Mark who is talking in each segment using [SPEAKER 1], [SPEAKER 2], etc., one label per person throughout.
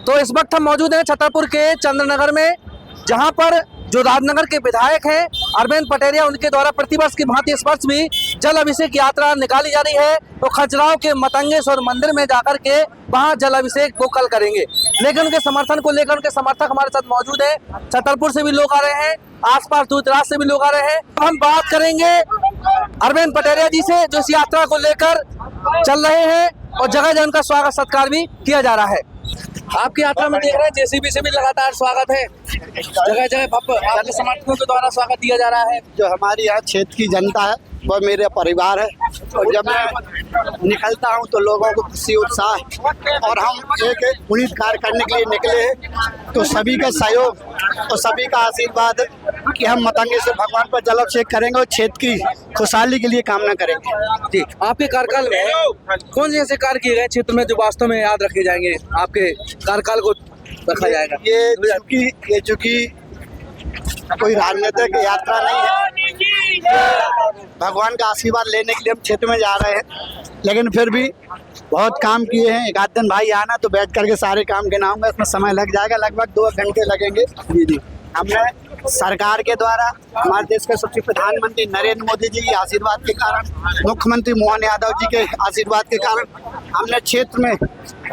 [SPEAKER 1] तो इस वक्त हम मौजूद हैं छतरपुर के चंद्रनगर में, जहां पर जो राजनगर के विधायक हैं अरविंद पटेरिया, उनके द्वारा प्रतिवर्ष की भांति इस वर्ष भी जल अभिषेक यात्रा निकाली जा रही है। तो खजुराहो के मतंगेश्वर मंदिर में जाकर के वहां जल अभिषेक वो कल करेंगे। लेकिन उनके समर्थन को लेकर उनके समर्थक हमारे साथ मौजूद है। छतरपुर से भी लोग आ रहे हैं, आसपास दूर दराज से भी लोग आ रहे हैं। हम बात करेंगे अरविंद पटेरिया जी से, जो इस यात्रा को लेकर चल रहे हैं और जगह जगह उनका स्वागत सत्कार भी किया जा रहा है। आपकी यात्रा में देख रहे हैं जेसीबी से भी लगातार स्वागत है, जगह जगह आपके समर्थकों के द्वारा स्वागत दिया जा रहा है।
[SPEAKER 2] जो हमारी यहाँ क्षेत्र की जनता है वह मेरा परिवार है, और जब मैं निकलता हूँ तो लोगों को खुशी उत्साह, और हम एक पुनीत कार्य करने के लिए निकले हैं। तो सभी का सहयोग और सभी का आशीर्वाद कि हम मतंगेश्वर भगवान पर जल अभिषेक करेंगे और क्षेत्र की खुशहाली के लिए कामना करेंगे।
[SPEAKER 1] जी, आपके कार्यकाल में कौन से ऐसे कार्य किए गए क्षेत्र में जो वास्तव में याद रखे जाएंगे, आपके कार्यकाल को रखा जाएगा?
[SPEAKER 2] ये चूंकि कोई राजनीतिक यात्रा नहीं है, भगवान का आशीर्वाद लेने के लिए हम क्षेत्र में जा रहे हैं, लेकिन फिर भी बहुत काम किए हैं। एक आध दिन भाई आना तो बैठ करके सारे काम गिनाऊंगा, इसमें समय लग जाएगा, लगभग 2 घंटे लगेंगे। जी, हमने सरकार के द्वारा, हमारे देश के सबसे प्रधानमंत्री नरेंद्र मोदी जी के आशीर्वाद के कारण, मुख्यमंत्री मोहन यादव जी के आशीर्वाद के कारण, हमने क्षेत्र में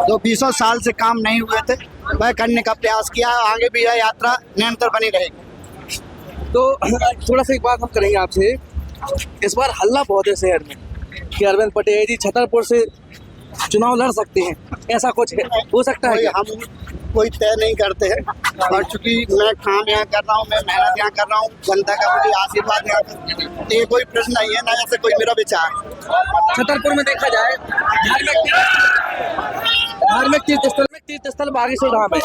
[SPEAKER 2] जो 20 साल से काम नहीं हुए थे वह करने का प्रयास किया। आगे भी यह यात्रा निरंतर बनी रहेगी।
[SPEAKER 1] तो थोड़ा सा एक बात हम करेंगे आपसे, इस बार हल्ला बहुत है शहर में कि अरविंद पटेरिया जी छतरपुर से चुनाव लड़ सकते हैं, ऐसा कुछ हो सकता है?
[SPEAKER 2] हम कोई तय नहीं करते हैं, और चूंकि मैं काम यहाँ कर रहा हूँ, मैं मेहनत यहाँ कर रहा हूँ, जनता का मुझे आशीर्वाद यहाँ कर, ये कोई प्रश्न नहीं है, ना ऐसे कोई मेरा विचार।
[SPEAKER 1] छतरपुर में देखा जाए धार्मिक तीर्थ स्थल बागेश्वर धाम है।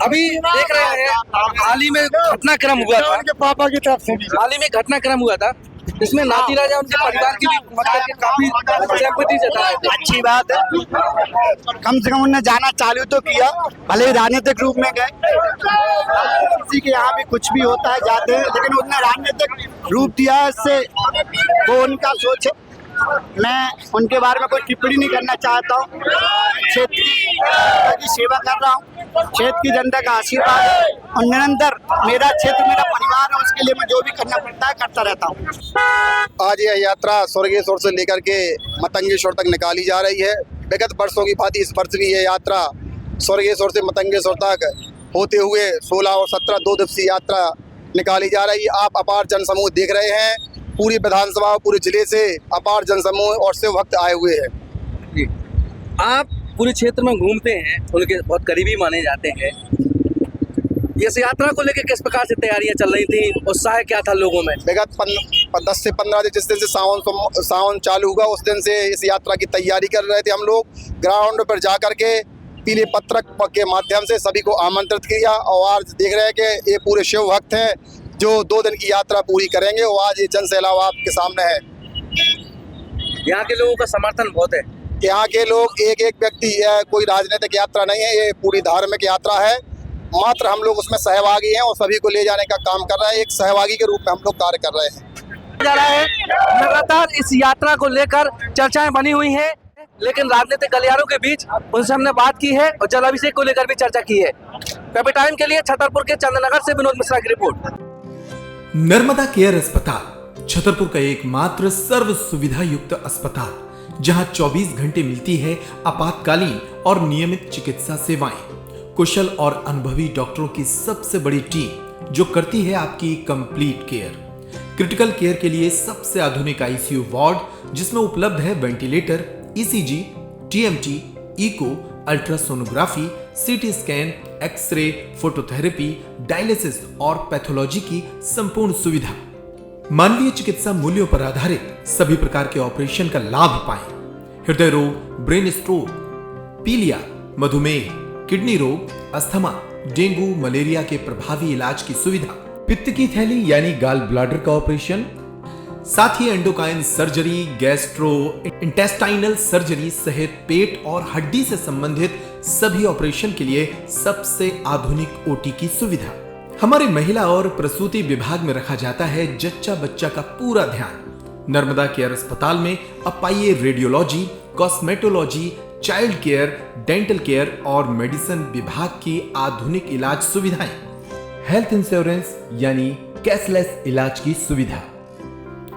[SPEAKER 1] अभी देख रहे हैं हाल ही में घटनाक्रम हुआ था,
[SPEAKER 2] पापा की तरफ से
[SPEAKER 1] हाल ही में घटनाक्रम हुआ था जिसमें नाती राजा उनके परिवार की भी मतलब काफी सिंपैथी जताई।
[SPEAKER 2] अच्छी बात है, कम से कम उन्होंने जाना चालू तो किया, भले ही राजनीतिक रूप में गए। किसी के यहाँ भी कुछ भी होता है, जाते हैं, लेकिन उन्होंने राजनीतिक रूप दिया, इससे वो उनका सोच है। मैं उनके बारे में कोई टिप्पणी नहीं करना चाहता हूँ। क्षेत्र की सेवा कर रहा हूँ, क्षेत्र की जनता का आशीर्वाद है, और निरंतर मेरा क्षेत्र मेरा परिवार है, उसके लिए मैं जो भी करना पड़ता है करता रहता हूँ।
[SPEAKER 3] आज यह यात्रा स्वर्गेश्वर से लेकर के मतंगेश्वर तक निकाली जा रही है। विगत वर्षों की भांति इस वर्ष भी यह यात्रा स्वर्गेश्वर से मतंगेश्वर तक होते हुए 16 और 17 2 दिवसीय यात्रा निकाली जा रही है। आप अपार जनसमूह देख रहे हैं, पूरी विधानसभा और पूरे जिले से अपार जनसमूह और शिव भक्त आए हुए हैं।
[SPEAKER 1] आप पूरे क्षेत्र में घूमते हैं, उनके बहुत करीबी माने जाते हैं। इस यात्रा को लेकर किस प्रकार से तैयारियां चल रही थी, उत्साह क्या था लोगों में?
[SPEAKER 3] विगत 10 से 15 दिन, जिस दिन से सावन चालू हुआ, उस दिन से इस यात्रा की तैयारी कर रहे थे। हम लोग ग्राउंड पर जा करके पीले पत्रक के माध्यम से सभी को आमंत्रित किया, और आज देख रहे हैं कि ये पूरे शिव भक्त हैं जो 2 दिन की यात्रा पूरी करेंगे, और आज ये जन सैलाब आपके सामने है।
[SPEAKER 1] यहाँ के लोगों का समर्थन बहुत है।
[SPEAKER 3] यहाँ के लोग एक व्यक्ति, कोई राजनीतिक यात्रा नहीं है, ये पूरी धार्मिक यात्रा है। मात्र हम लोग उसमें सहभागी हैं और सभी को ले जाने का काम कर रहे हैं। एक सहभागी के रूप में हम लोग कार्य कर रहे हैं।
[SPEAKER 1] जा रहा है लगातार इस यात्रा को लेकर चर्चाएं बनी हुई हैं, लेकिन राजनीतिक गलियारों के बीच उनसे हमने बात की है और जल अभिषेक को लेकर भी चर्चा की है। कैपिटाइन के लिए छतरपुर के चंद्रनगर से विनोद मिश्रा की रिपोर्ट।
[SPEAKER 4] नर्मदा केयर अस्पताल छतरपुर का एकमात्र सर्व सुविधा युक्त अस्पताल, जहां 24 घंटे मिलती है आपातकालीन और नियमित चिकित्सा सेवाएं। कुशल और अनुभवी डॉक्टरों की सबसे बड़ी टीम जो करती है आपकी कंप्लीट केयर। क्रिटिकल केयर के लिए सबसे आधुनिक आईसीयू वार्ड, जिसमें उपलब्ध है ventilator, ECG, TMT, echo, ultrasonography, CT scan, X ray, phototherapy, dialysis और पैथोलॉजी की संपूर्ण सुविधा। मानवीय चिकित्सा मूल्यों पर आधारित सभी प्रकार के ऑपरेशन का लाभ पाएं। हृदय रोग, ब्रेन स्ट्रोक, पीलिया, मधुमेह, किडनी रोग, अस्थमा, डेंगू, मलेरिया के प्रभावी इलाज की सुविधा, पित्त की थैली यानी गाल ब्लैडर का ऑपरेशन, साथ ही endocrine surgery, gastrointestinal surgery सहित पेट और हड्डी से संबंधित सभी ऑपरेशन के लिए सबसे आधुनिक ओटी की सुविधा। हमारे महिला और प्रसूति विभाग में रखा जाता है जच्चा बच्चा का पूरा ध्यान। नर्मदा केयर अस्पताल में अब पाइए radiology, cosmetology, child care, dental care और मेडिसिन विभाग की आधुनिक इलाज सुविधाएं, हेल्थ इंश्योरेंस यानी कैशलेस इलाज की सुविधा।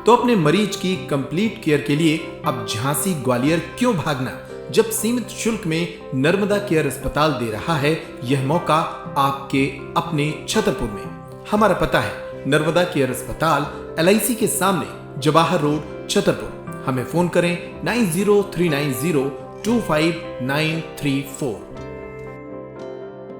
[SPEAKER 4] तो अपने मरीज की कंप्लीट केयर के लिए अब झांसी ग्वालियर क्यों भागना, जब सीमित शुल्क में नर्मदा केयर अस्पताल दे रहा है यह मौका आपके अपने छतरपुर में। हमारा पता है नर्मदा केयर अस्पताल LIC के सामने, जवाहर रोड, छतरपुर। हमें फोन करें 9039025934।